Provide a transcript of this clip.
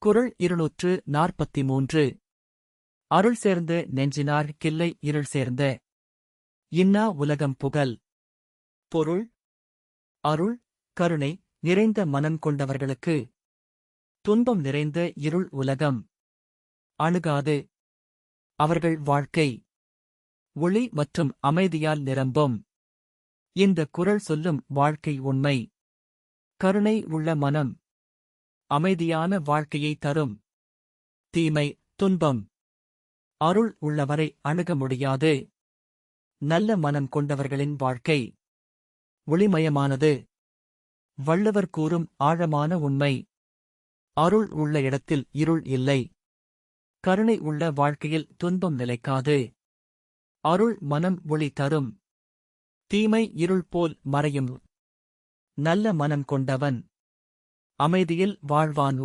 குறள் 243. அருள் சேர்ந்த நெஞ்சினார் கில்லை இருள் சேர்ந்த இன்னா உலகம் புகழ். பொருள்: அருள், கருணை நிறைந்த மனம் கொண்டவர்களுக்கு துன்பம் நிறைந்த இருள் உலகம் அணுகாது. அவர்கள் வாழ்க்கை ஒளி மற்றும் அமைதியால் நிரம்பும். இந்த குறள் சொல்லும் வாழ்க்கை உண்மை. கருணை உள்ள மனம் அமைதியான வாழ்க்கையை தரும். தீமை, துன்பம், அருள் உள்ளவரை அணுக முடியாது. நல்ல மனம் கொண்டவர்களின் வாழ்க்கை ஒளிமயமானது. வள்ளுவர் கூறும் ஆழமான உண்மை: அருள் உள்ள இடத்தில் இருள் இல்லை. கருணை உள்ள வாழ்க்கையில் துன்பம் நிலைக்காது. அருள் மனம் ஒளி தரும். தீமை இருள் போல் மறையும். நல்ல மனம் கொண்டவன் அமைதியில் வாழ்வான்.